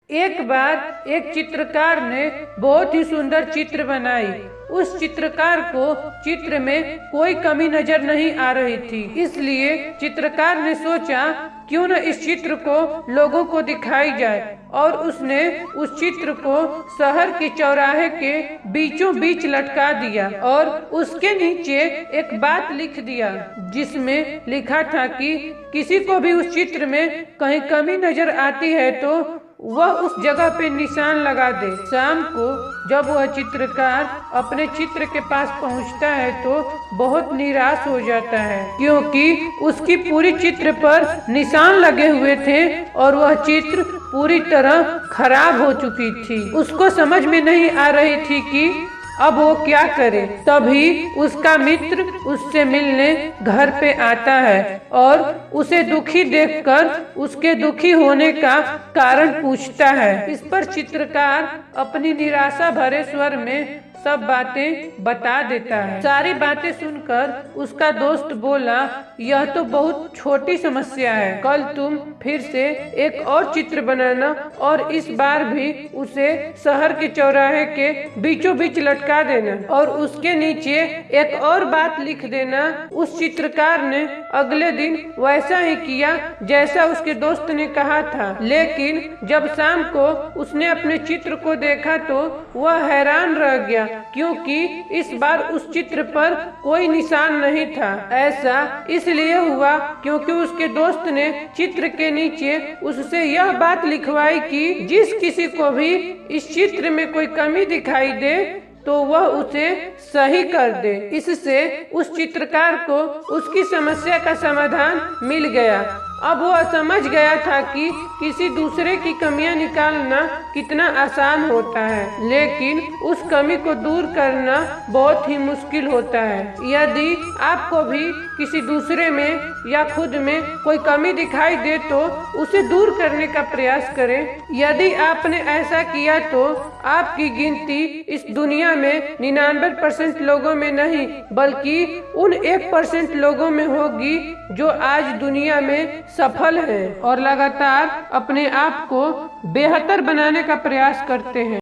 एक बार एक चित्रकार ने बहुत ही सुंदर चित्र बनाई। उस चित्रकार को चित्र में कोई कमी नजर नहीं आ रही थी, इसलिए चित्रकार ने सोचा क्यों न इस चित्र को लोगों को दिखाई जाए, और उसने उस चित्र को शहर के चौराहे के बीचों बीच लटका दिया और उसके नीचे एक बात लिख दिया जिसमें लिखा था कि किसी को भी उस चित्र में कहीं कमी नजर आती है तो वह उस जगह पे निशान लगा दे। शाम को जब वह चित्रकार अपने चित्र के पास पहुंचता है तो बहुत निराश हो जाता है, क्योंकि उसकी पूरी चित्र पर निशान लगे हुए थे और वह चित्र पूरी तरह खराब हो चुकी थी। उसको समझ में नहीं आ रही थी कि अब वो क्या करे। तभी उसका मित्र उससे मिलने घर पे आता है और उसे दुखी देखकर उसके दुखी होने का कारण पूछता है। इस पर चित्रकार अपनी निराशा भरे स्वर में सब बातें बता देता है। सारी बातें सुनकर उसका दोस्त बोला, यह तो बहुत छोटी समस्या है, कल तुम फिर से एक और चित्र बनाना और इस बार भी उसे शहर के चौराहे के बीचों बीच लटका देना और उसके नीचे एक और बात लिख देना। उस चित्रकार ने अगले दिन वैसा ही किया जैसा उसके दोस्त ने कहा था, लेकिन जब शाम को उसने अपने चित्र को देखा तो वह हैरान रह गया, क्योंकि इस बार उस चित्र पर कोई निशान नहीं था। ऐसा इसलिए हुआ क्योंकि उसके दोस्त ने चित्र के नीचे उससे यह बात लिखवाई कि जिस किसी को भी इस चित्र में कोई कमी दिखाई दे तो वह उसे सही कर दे। इससे उस चित्रकार को उसकी समस्या का समाधान मिल गया। अब वह समझ गया था कि किसी दूसरे की कमियां निकालना कितना आसान होता है, लेकिन उस कमी को दूर करना बहुत ही मुश्किल होता है। यदि आपको भी किसी दूसरे में या खुद में कोई कमी दिखाई दे तो उसे दूर करने का प्रयास करें। यदि आपने ऐसा किया तो आपकी गिनती इस दुनिया में 99% लोगों में नहीं बल्कि उन 1% लोगों में होगी जो आज दुनिया में सफल हैं और लगातार अपने आप को बेहतर बनाने का प्रयास करते हैं।